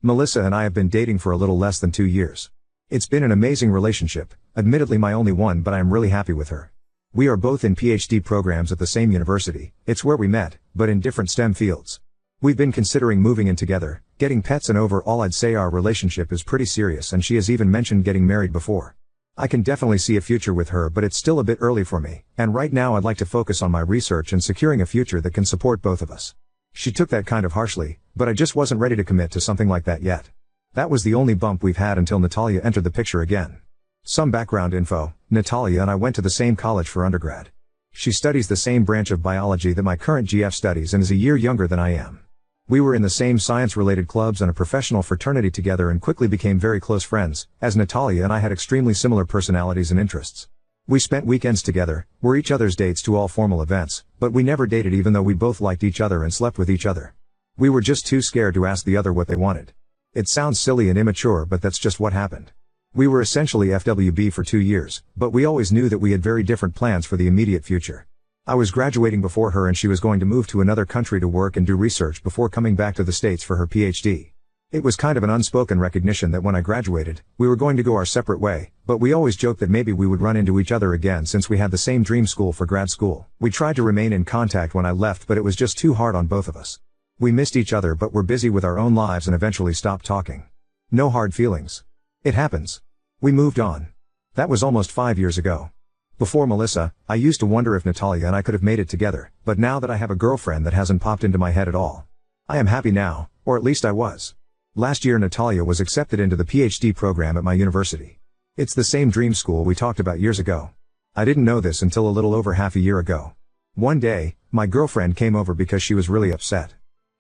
Melissa and I have been dating for a little less than 2 years. It's been an amazing relationship, admittedly my only one, but I am really happy with her. We are both in PhD programs at the same university. It's where we met, but in different STEM fields. We've been considering moving in together, getting pets, and overall I'd say our relationship is pretty serious, and she has even mentioned getting married before. I can definitely see a future with her, but it's still a bit early for me, and right now I'd like to focus on my research and securing a future that can support both of us. She took that kind of harshly, but I just wasn't ready to commit to something like that yet. That was the only bump we've had until Natalia entered the picture again. Some background info: Natalia and I went to the same college for undergrad. She studies the same branch of biology that my current GF studies and is a year younger than I am. We were in the same science-related clubs and a professional fraternity together and quickly became very close friends, as Natalia and I had extremely similar personalities and interests. We spent weekends together, were each other's dates to all formal events, but we never dated even though we both liked each other and slept with each other. We were just too scared to ask the other what they wanted. It sounds silly and immature, but that's just what happened. We were essentially FWB for 2 years, but we always knew that we had very different plans for the immediate future. I was graduating before her and she was going to move to another country to work and do research before coming back to the States for her PhD. It was kind of an unspoken recognition that when I graduated, we were going to go our separate way, but we always joked that maybe we would run into each other again since we had the same dream school for grad school. We tried to remain in contact when I left, but it was just too hard on both of us. We missed each other but were busy with our own lives and eventually stopped talking. No hard feelings. It happens. We moved on. That was almost 5 years ago. Before Melissa, I used to wonder if Natalia and I could have made it together, but now that I have a girlfriend, that hasn't popped into my head at all. I am happy now, or at least I was. Last year Natalia was accepted into the PhD program at my university. It's the same dream school we talked about years ago. I didn't know this until a little over half a year ago. One day, my girlfriend came over because she was really upset.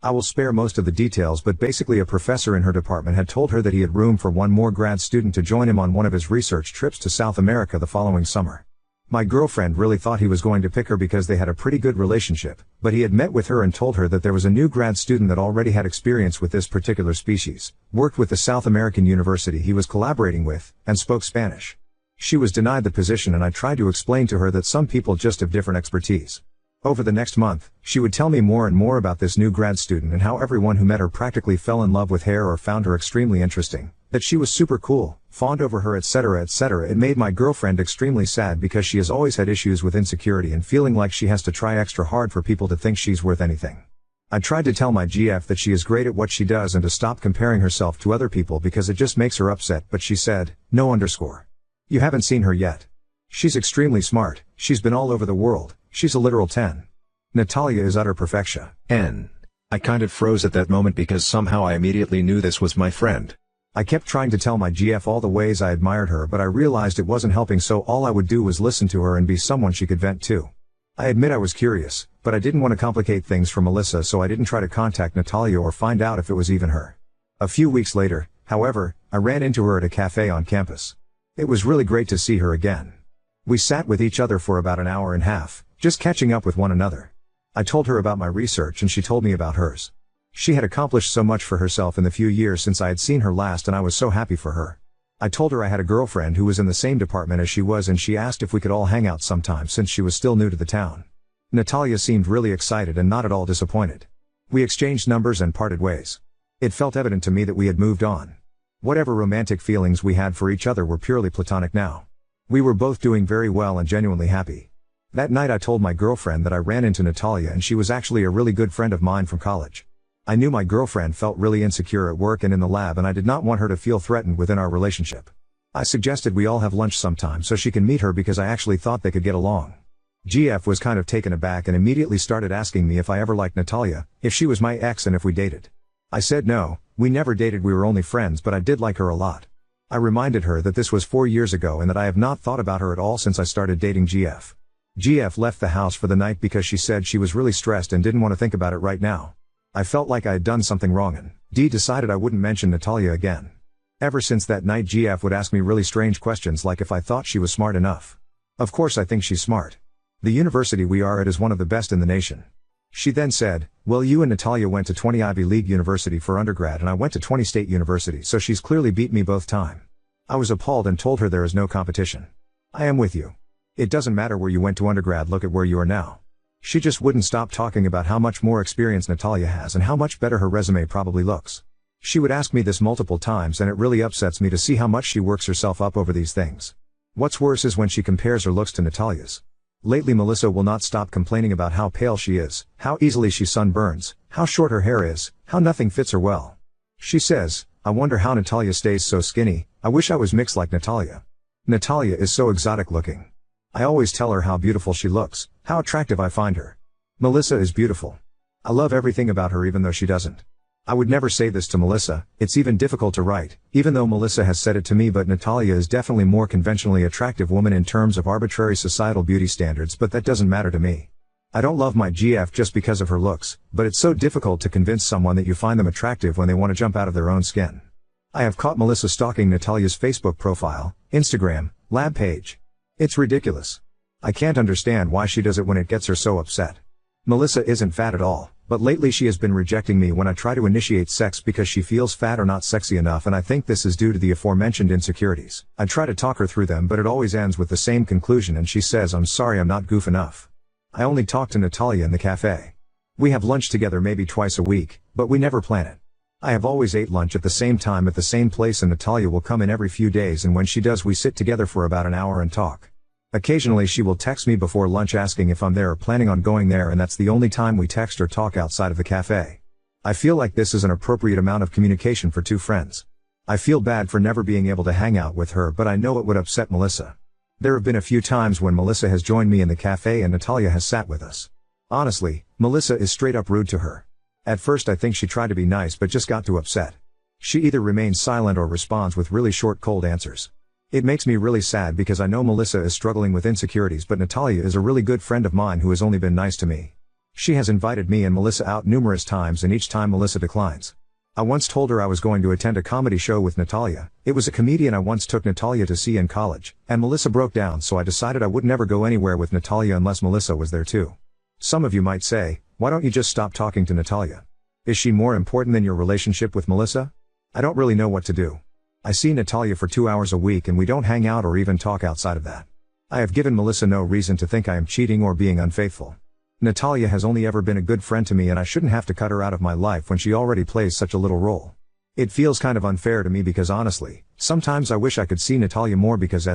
I will spare most of the details, but basically a professor in her department had told her that he had room for one more grad student to join him on one of his research trips to South America the following summer. My girlfriend really thought he was going to pick her because they had a pretty good relationship, but he had met with her and told her that there was a new grad student that already had experience with this particular species, worked with the South American university he was collaborating with, and spoke Spanish. She was denied the position, and I tried to explain to her that some people just have different expertise. Over the next month, she would tell me more and more about this new grad student and how everyone who met her practically fell in love with her or found her extremely interesting, that she was super cool, fawned over her, etc., etc. It made my girlfriend extremely sad because she has always had issues with insecurity and feeling like she has to try extra hard for people to think she's worth anything. I tried to tell my GF that she is great at what she does and to stop comparing herself to other people because it just makes her upset, but she said, "No underscore. You haven't seen her yet. She's extremely smart, she's been all over the world, she's a literal 10. Natalia is utter perfection." I kind of froze at that moment because somehow I immediately knew this was my friend. I kept trying to tell my GF all the ways I admired her, but I realized it wasn't helping, so all I would do was listen to her and be someone she could vent to. I admit I was curious, but I didn't want to complicate things for Melissa, so I didn't try to contact Natalia or find out if it was even her. A few weeks later, however, I ran into her at a cafe on campus. It was really great to see her again. We sat with each other for about an hour and a half, just catching up with one another. I told her about my research and she told me about hers. She had accomplished so much for herself in the few years since I had seen her last, and I was so happy for her. I told her I had a girlfriend who was in the same department as she was, and she asked if we could all hang out sometime since she was still new to the town. Natalia seemed really excited and not at all disappointed. We exchanged numbers and parted ways. It felt evident to me that we had moved on. Whatever romantic feelings we had for each other were purely platonic now. We were both doing very well and genuinely happy. That night I told my girlfriend that I ran into Natalia, and she was actually a really good friend of mine from college. I knew my girlfriend felt really insecure at work and in the lab, and I did not want her to feel threatened within our relationship. I suggested we all have lunch sometime so she can meet her because I actually thought they could get along. GF was kind of taken aback and immediately started asking me if I ever liked Natalia, if she was my ex, and if we dated. I said no, we never dated, we were only friends, but I did like her a lot. I reminded her that this was 4 years ago and that I have not thought about her at all since I started dating GF. GF left the house for the night because she said she was really stressed and didn't want to think about it right now. I felt like I had done something wrong, and decided I wouldn't mention Natalia again. Ever since that night, GF would ask me really strange questions like if I thought she was smart enough. Of course I think she's smart. The university we are at is one of the best in the nation. She then said, "Well, you and Natalia went to 20 Ivy League university for undergrad and I went to 20 State University, so she's clearly beat me both time." I was appalled and told her there is no competition. I am with you. It doesn't matter where you went to undergrad, look at where you are now. She just wouldn't stop talking about how much more experience Natalia has and how much better her resume probably looks. She would ask me this multiple times and it really upsets me to see how much she works herself up over these things. What's worse is when she compares her looks to Natalia's. Lately Melissa will not stop complaining about how pale she is, how easily she sunburns, how short her hair is, how nothing fits her well. She says, "I wonder how Natalia stays so skinny, I wish I was mixed like Natalia. Natalia is so exotic looking. I always tell her how beautiful she looks, how attractive I find her. Melissa is beautiful. I love everything about her even though she doesn't." I would never say this to Melissa, it's even difficult to write, even though Melissa has said it to me, but Natalia is definitely more conventionally attractive woman in terms of arbitrary societal beauty standards, but that doesn't matter to me. I don't love my GF just because of her looks, but it's so difficult to convince someone that you find them attractive when they want to jump out of their own skin. I have caught Melissa stalking Natalia's Facebook profile, Instagram, lab page. It's ridiculous. I can't understand why she does it when it gets her so upset. Melissa isn't fat at all, but lately she has been rejecting me when I try to initiate sex because she feels fat or not sexy enough, and I think this is due to the aforementioned insecurities. I try to talk her through them, but it always ends with the same conclusion, and she says, "I'm sorry, I'm not goof enough." I only talk to Natalia in the cafe. We have lunch together maybe twice a week, but we never plan it. I have always ate lunch at the same time at the same place, and Natalia will come in every few days, and when she does we sit together for about an hour and talk. Occasionally she will text me before lunch asking if I'm there or planning on going there, and that's the only time we text or talk outside of the cafe. I feel like this is an appropriate amount of communication for two friends. I feel bad for never being able to hang out with her, but I know it would upset Melissa. There have been a few times when Melissa has joined me in the cafe and Natalia has sat with us. Honestly, Melissa is straight up rude to her. At first I think she tried to be nice but just got too upset. She either remains silent or responds with really short cold answers. It makes me really sad because I know Melissa is struggling with insecurities, but Natalia is a really good friend of mine who has only been nice to me. She has invited me and Melissa out numerous times, and each time Melissa declines. I once told her I was going to attend a comedy show with Natalia. It was a comedian I once took Natalia to see in college, and Melissa broke down, so I decided I would never go anywhere with Natalia unless Melissa was there too. Some of you might say, why don't you just stop talking to Natalia? Is she more important than your relationship with Melissa? I don't really know what to do. I see Natalia for 2 hours a week and we don't hang out or even talk outside of that. I have given Melissa no reason to think I am cheating or being unfaithful. Natalia has only ever been a good friend to me, and I shouldn't have to cut her out of my life when she already plays such a little role. It feels kind of unfair to me because honestly, sometimes I wish I could see Natalia more because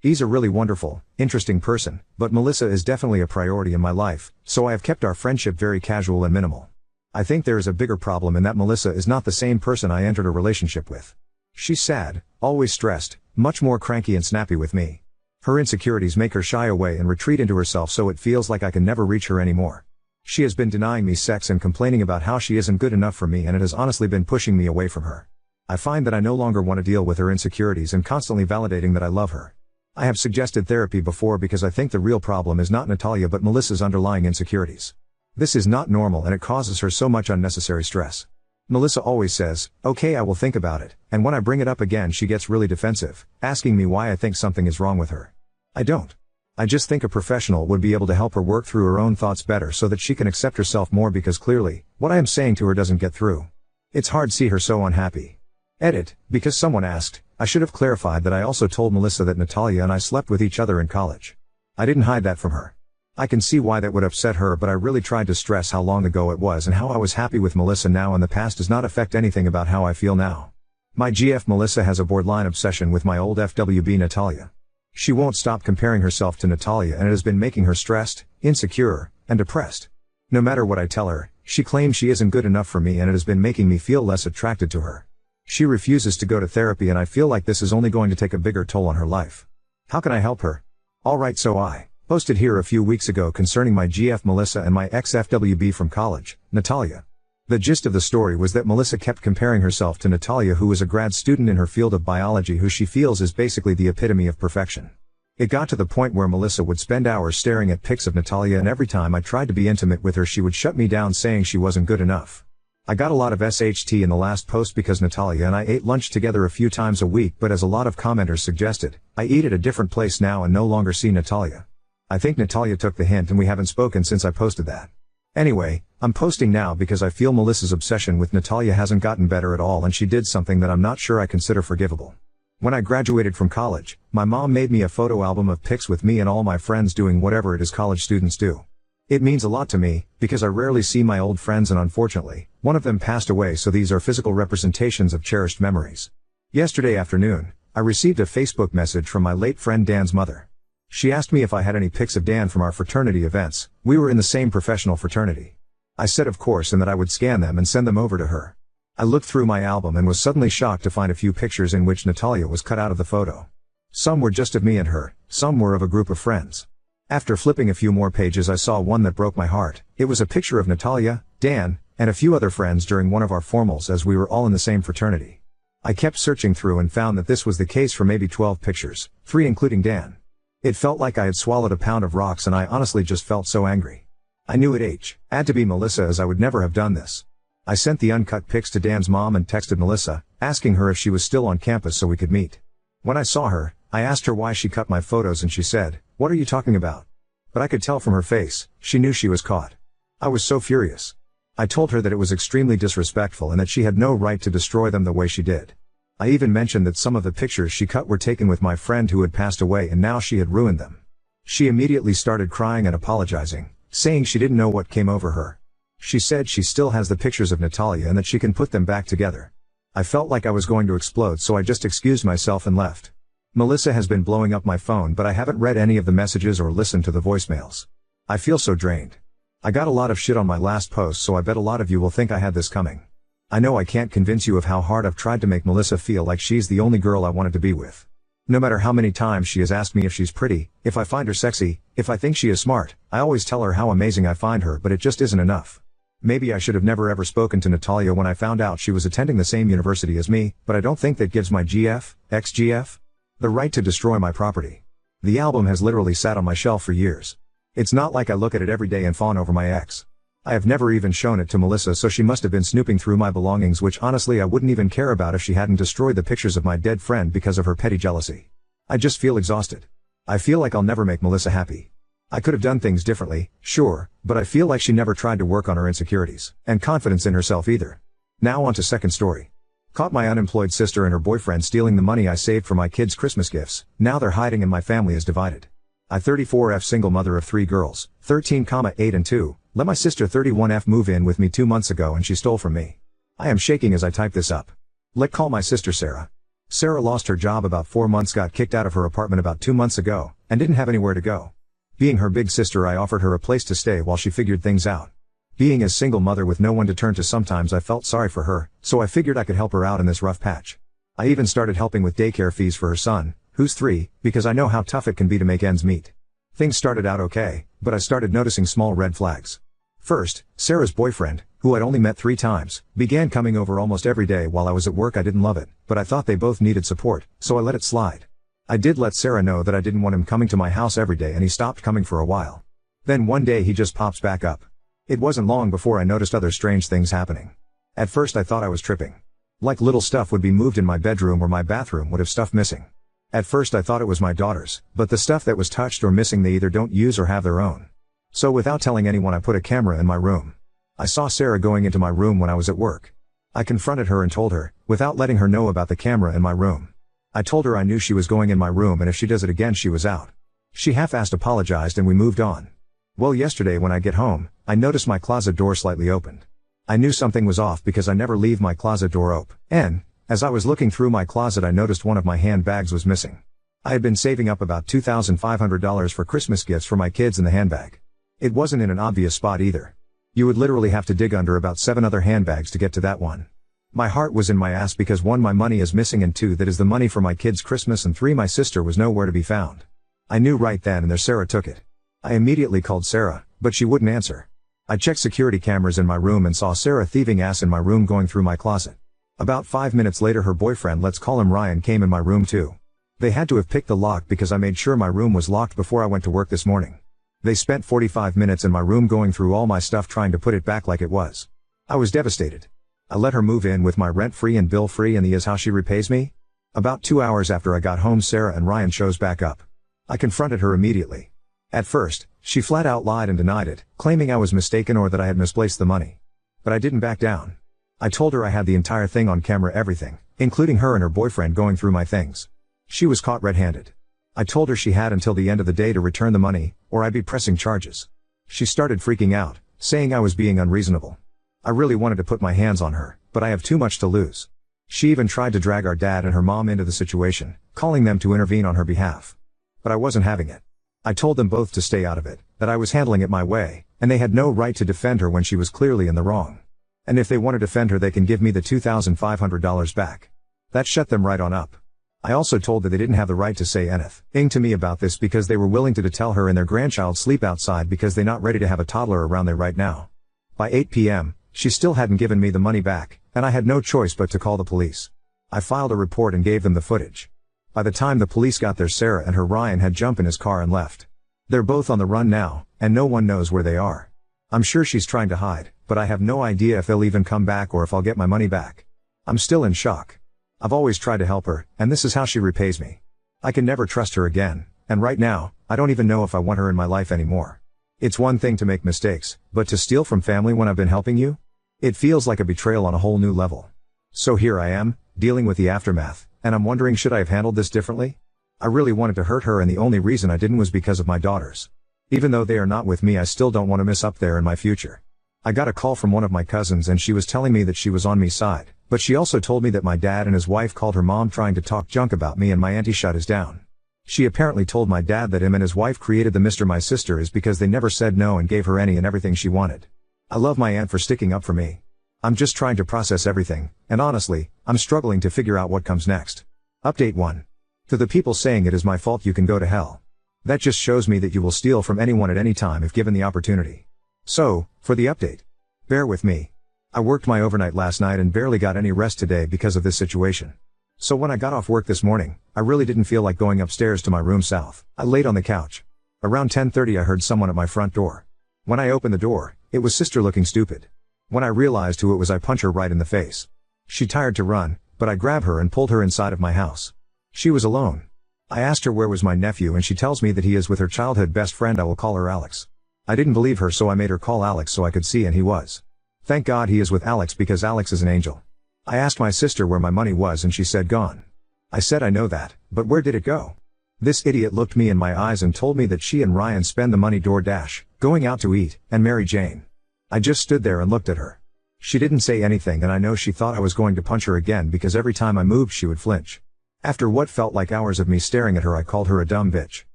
he's a really wonderful, interesting person, but Melissa is definitely a priority in my life, so I have kept our friendship very casual and minimal. I think there is a bigger problem in that Melissa is not the same person I entered a relationship with. She's sad, always stressed, much more cranky and snappy with me. Her insecurities make her shy away and retreat into herself, so it feels like I can never reach her anymore. She has been denying me sex and complaining about how she isn't good enough for me, and it has honestly been pushing me away from her. I find that I no longer want to deal with her insecurities and constantly validating that I love her. I have suggested therapy before because I think the real problem is not Natalia but Melissa's underlying insecurities. This is not normal and it causes her so much unnecessary stress. Melissa always says, "Okay, I will think about it," and when I bring it up again she gets really defensive, asking me why I think something is wrong with her. I don't. I just think a professional would be able to help her work through her own thoughts better so that she can accept herself more, because clearly, what I am saying to her doesn't get through. It's hard to see her so unhappy. Edit, because someone asked, I should have clarified that I also told Melissa that Natalia and I slept with each other in college. I didn't hide that from her. I can see why that would upset her, but I really tried to stress how long ago it was and how I was happy with Melissa now, and the past does not affect anything about how I feel now. My GF Melissa has a borderline obsession with my old FWB Natalia. She won't stop comparing herself to Natalia, and it has been making her stressed, insecure, and depressed. No matter what I tell her, she claims she isn't good enough for me, and it has been making me feel less attracted to her. She refuses to go to therapy, and I feel like this is only going to take a bigger toll on her life. How can I help her? Alright, so I posted here a few weeks ago concerning my GF Melissa and my ex-FWB from college, Natalia. The gist of the story was that Melissa kept comparing herself to Natalia, who is a grad student in her field of biology, who she feels is basically the epitome of perfection. It got to the point where Melissa would spend hours staring at pics of Natalia, and every time I tried to be intimate with her she would shut me down, saying she wasn't good enough. I got a lot of SHT in the last post because Natalia and I ate lunch together a few times a week, but as a lot of commenters suggested, I eat at a different place now and no longer see Natalia. I think Natalia took the hint and we haven't spoken since I posted that. Anyway, I'm posting now because I feel Melissa's obsession with Natalia hasn't gotten better at all, and she did something that I'm not sure I consider forgivable. When I graduated from college, my mom made me a photo album of pics with me and all my friends doing whatever it is college students do. It means a lot to me, because I rarely see my old friends and unfortunately, one of them passed away, so these are physical representations of cherished memories. Yesterday afternoon, I received a Facebook message from my late friend Dan's mother. She asked me if I had any pics of Dan from our fraternity events. We were in the same professional fraternity. I said of course and that I would scan them and send them over to her. I looked through my album and was suddenly shocked to find a few pictures in which Natalia was cut out of the photo. Some were just of me and her, some were of a group of friends. After flipping a few more pages I saw one that broke my heart. It was a picture of Natalia, Dan, and a few other friends during one of our formals as we were all in the same fraternity. I kept searching through and found that this was the case for maybe 12 pictures, 3 including Dan. It felt like I had swallowed a pound of rocks and I honestly just felt so angry. I knew it had to be Melissa, as I would never have done this. I sent the uncut pics to Dan's mom and texted Melissa, asking her if she was still on campus so we could meet. When I saw her, I asked her why she cut my photos and she said, "What are you talking about?" But I could tell from her face, she knew she was caught. I was so furious. I told her that it was extremely disrespectful and that she had no right to destroy them the way she did. I even mentioned that some of the pictures she cut were taken with my friend who had passed away and now she had ruined them. She immediately started crying and apologizing, saying she didn't know what came over her. She said she still has the pictures of Natalia and that she can put them back together. I felt like I was going to explode, so I just excused myself and left. Melissa has been blowing up my phone, but I haven't read any of the messages or listened to the voicemails. I feel so drained. I got a lot of shit on my last post, so I bet a lot of you will think I had this coming. I know I can't convince you of how hard I've tried to make Melissa feel like she's the only girl I wanted to be with. No matter how many times she has asked me if she's pretty, if I find her sexy, if I think she is smart, I always tell her how amazing I find her, but it just isn't enough. Maybe I should have never ever spoken to Natalia when I found out she was attending the same university as me, but I don't think that gives my ex-GF, the right to destroy my property. The album has literally sat on my shelf for years. It's not like I look at it every day and fawn over my ex. I have never even shown it to Melissa, so she must have been snooping through my belongings, which honestly I wouldn't even care about if she hadn't destroyed the pictures of my dead friend because of her petty jealousy. I just feel exhausted. I feel like I'll never make Melissa happy. I could have done things differently, sure, but I feel like she never tried to work on her insecurities, and confidence in herself either. Now on to second story. Caught my unemployed sister and her boyfriend stealing the money I saved for my kids' Christmas gifts. Now they're hiding and my family is divided. I 34F single mother of 3 girls, 13, 8 and 2, let my sister 31F move in with me 2 months ago and she stole from me. I am shaking as I type this up. Let's call my sister Sarah. Sarah lost her job about 4 months, got kicked out of her apartment about 2 months ago, and didn't have anywhere to go. Being her big sister, I offered her a place to stay while she figured things out. Being a single mother with no one to turn to, sometimes I felt sorry for her, so I figured I could help her out in this rough patch. I even started helping with daycare fees for her son, who's 3, because I know how tough it can be to make ends meet. Things started out okay, but I started noticing small red flags. First, Sarah's boyfriend, who I'd only met 3 times, began coming over almost every day while I was at work. I didn't love it, but I thought they both needed support, so I let it slide. I did let Sarah know that I didn't want him coming to my house every day, and he stopped coming for a while. Then one day he just pops back up. It wasn't long before I noticed other strange things happening. At first I thought I was tripping. Like little stuff would be moved in my bedroom or my bathroom would have stuff missing. At first I thought it was my daughters, but the stuff that was touched or missing they either don't use or have their own. So without telling anyone I put a camera in my room. I saw Sarah going into my room when I was at work. I confronted her and told her, without letting her know about the camera in my room. I told her I knew she was going in my room and if she does it again she was out. She half-assed apologized and we moved on. Well, yesterday when I get home, I noticed my closet door slightly opened. I knew something was off because I never leave my closet door open. And, as I was looking through my closet, I noticed one of my handbags was missing. I had been saving up about $2,500 for Christmas gifts for my kids in the handbag. It wasn't in an obvious spot either. You would literally have to dig under about 7 other handbags to get to that one. My heart was in my ass because 1, my money is missing, and 2, that is the money for my kids' Christmas, and 3, my sister was nowhere to be found. I knew right then and there Sarah took it. I immediately called Sarah, but she wouldn't answer. I checked security cameras in my room and saw Sarah thieving ass in my room going through my closet. About 5 minutes later her boyfriend, let's call him Ryan, came in my room too. They had to have picked the lock because I made sure my room was locked before I went to work this morning. They spent 45 minutes in my room going through all my stuff trying to put it back like it was. I was devastated. I let her move in with my rent-free and bill-free, and is how she repays me? About 2 hours after I got home, Sarah and Ryan shows back up. I confronted her immediately. At first, she flat out lied and denied it, claiming I was mistaken or that I had misplaced the money. But I didn't back down. I told her I had the entire thing on camera, everything, including her and her boyfriend going through my things. She was caught red-handed. I told her she had until the end of the day to return the money, or I'd be pressing charges. She started freaking out, saying I was being unreasonable. I really wanted to put my hands on her, but I have too much to lose. She even tried to drag our dad and her mom into the situation, calling them to intervene on her behalf. But I wasn't having it. I told them both to stay out of it, that I was handling it my way, and they had no right to defend her when she was clearly in the wrong. And if they want to defend her, they can give me the $2,500 back. That shut them right on up. I also told that they didn't have the right to say anything to me about this because they were willing to tell her and their grandchild sleep outside because they're not ready to have a toddler around there right now. By 8 p.m., she still hadn't given me the money back, and I had no choice but to call the police. I filed a report and gave them the footage. By the time the police got there, Sarah and her Ryan had jumped in his car and left. They're both on the run now, and no one knows where they are. I'm sure she's trying to hide, but I have no idea if they'll even come back or if I'll get my money back. I'm still in shock. I've always tried to help her, and this is how she repays me. I can never trust her again, and right now, I don't even know if I want her in my life anymore. It's one thing to make mistakes, but to steal from family when I've been helping you? It feels like a betrayal on a whole new level. So here I am, dealing with the aftermath, and I'm wondering, should I have handled this differently? I really wanted to hurt her, and the only reason I didn't was because of my daughters. Even though they are not with me, I still don't want to miss up there in my future. I got a call from one of my cousins and she was telling me that she was on me side, but she also told me that my dad and his wife called her mom trying to talk junk about me and my auntie shut us down. She apparently told my dad that him and his wife created the Mr. My Sister is because they never said no and gave her any and everything she wanted. I love my aunt for sticking up for me. I'm just trying to process everything, and honestly, I'm struggling to figure out what comes next. Update 1. To the people saying it is my fault, you can go to hell. That just shows me that you will steal from anyone at any time if given the opportunity. So, for the update. Bear with me. I worked my overnight last night and barely got any rest today because of this situation. So when I got off work this morning, I really didn't feel like going upstairs to my room south. I laid on the couch. Around 10:30 I heard someone at my front door. When I opened the door, it was sister looking stupid. When I realized who it was, I punched her right in the face. She tired to run, but I grabbed her and pulled her inside of my house. She was alone. I asked her where was my nephew and she tells me that he is with her childhood best friend. I will call her Alex. I didn't believe her, so I made her call Alex so I could see, and he was. Thank God he is with Alex because Alex is an angel. I asked my sister where my money was and she said gone. I said I know that, but where did it go? This idiot looked me in my eyes and told me that she and Ryan spend the money DoorDash, going out to eat, and Mary Jane. I just stood there and looked at her. She didn't say anything, and I know she thought I was going to punch her again because every time I moved she would flinch. After what felt like hours of me staring at her, I called her a dumb bitch.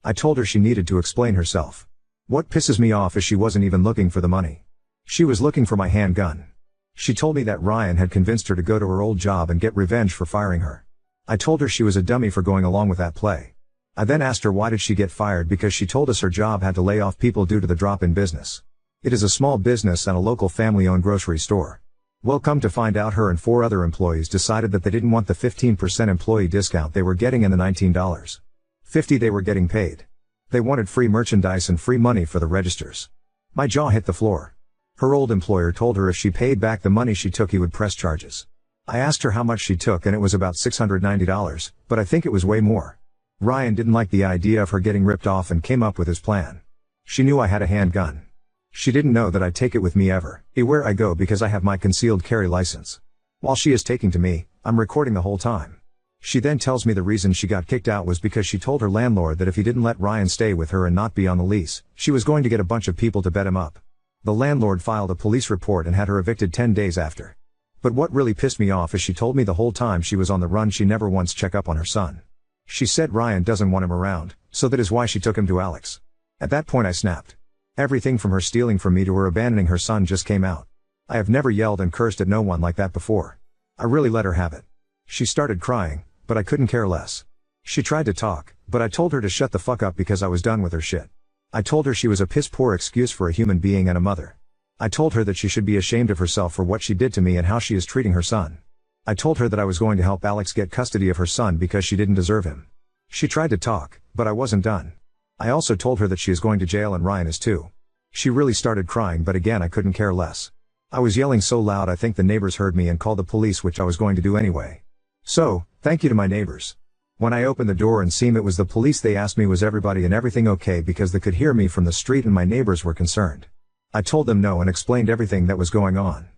I told her she needed to explain herself. What pisses me off is she wasn't even looking for the money. She was looking for my handgun. She told me that Ryan had convinced her to go to her old job and get revenge for firing her. I told her she was a dummy for going along with that play. I then asked her why did she get fired, because she told us her job had to lay off people due to the drop in business. It is a small business and a local family-owned grocery store. Well, come to find out, her and 4 other employees decided that they didn't want the 15% employee discount they were getting and the $19.50 they were getting paid. They wanted free merchandise and free money for the registers. My jaw hit the floor. Her old employer told her if she paid back the money she took he would press charges. I asked her how much she took and it was about $690, but I think it was way more. Ryan didn't like the idea of her getting ripped off and came up with his plan. She knew I had a handgun. She didn't know that I'd take it with me everywhere I go because I have my concealed carry license. While she is taking to me, I'm recording the whole time. She then tells me the reason she got kicked out was because she told her landlord that if he didn't let Ryan stay with her and not be on the lease, she was going to get a bunch of people to bet him up. The landlord filed a police report and had her evicted 10 days after. But what really pissed me off is she told me the whole time she was on the run she never once checked up on her son. She said Ryan doesn't want him around, so that is why she took him to Alex. At that point I snapped. Everything from her stealing from me to her abandoning her son just came out. I have never yelled and cursed at no one like that before. I really let her have it. She started crying, but I couldn't care less. She tried to talk, but I told her to shut the fuck up because I was done with her shit. I told her she was a piss poor excuse for a human being and a mother. I told her that she should be ashamed of herself for what she did to me and how she is treating her son. I told her that I was going to help Alex get custody of her son because she didn't deserve him. She tried to talk, but I wasn't done. I also told her that she is going to jail and Ryan is too. She really started crying, but again I couldn't care less. I was yelling so loud I think the neighbors heard me and called the police, which I was going to do anyway. So, thank you to my neighbors. When I opened the door and seen it was the police, they asked me was everybody and everything okay because they could hear me from the street and my neighbors were concerned. I told them no and explained everything that was going on.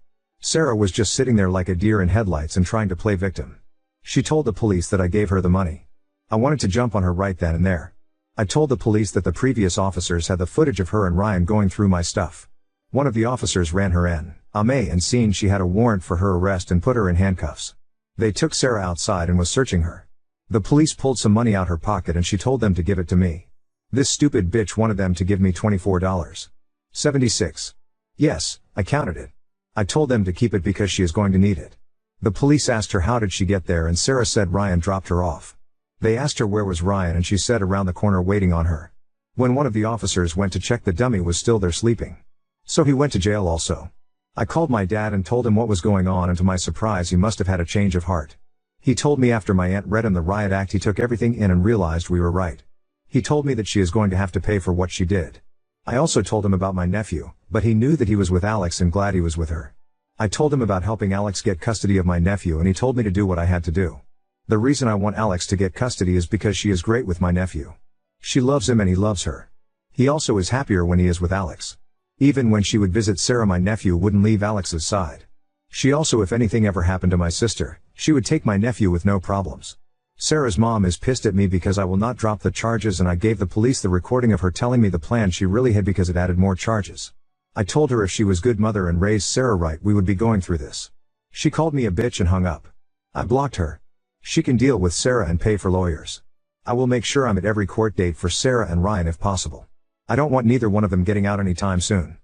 Sarah was just sitting there like a deer in headlights and trying to play victim. She told the police that I gave her the money. I wanted to jump on her right then and there. I told the police that the previous officers had the footage of her and Ryan going through my stuff. One of the officers ran her name and seen she had a warrant for her arrest and put her in handcuffs. They took Sarah outside and was searching her. The police pulled some money out her pocket and she told them to give it to me. This stupid bitch wanted them to give me $24.76. Yes, I counted it. I told them to keep it because she is going to need it. The police asked her how did she get there and Sarah said Ryan dropped her off. They asked her where was Ryan and she said around the corner waiting on her. When one of the officers went to check, the dummy was still there sleeping. So he went to jail also. I called my dad and told him what was going on, and to my surprise he must have had a change of heart. He told me after my aunt read him the riot act he took everything in and realized we were right. He told me that she is going to have to pay for what she did. I also told him about my nephew, but he knew that he was with Alex and glad he was with her. I told him about helping Alex get custody of my nephew and he told me to do what I had to do. The reason I want Alex to get custody is because she is great with my nephew. She loves him and he loves her. He also is happier when he is with Alex. Even when she would visit Sarah, my nephew wouldn't leave Alex's side. She also, if anything ever happened to my sister, she would take my nephew with no problems. Sarah's mom is pissed at me because I will not drop the charges, and I gave the police the recording of her telling me the plan she really had because it added more charges. I told her if she was good mother and raised Sarah right we would be going through this. She called me a bitch and hung up. I blocked her. She can deal with Sarah and pay for lawyers. I will make sure I'm at every court date for Sarah and Ryan if possible. I don't want neither one of them getting out anytime soon.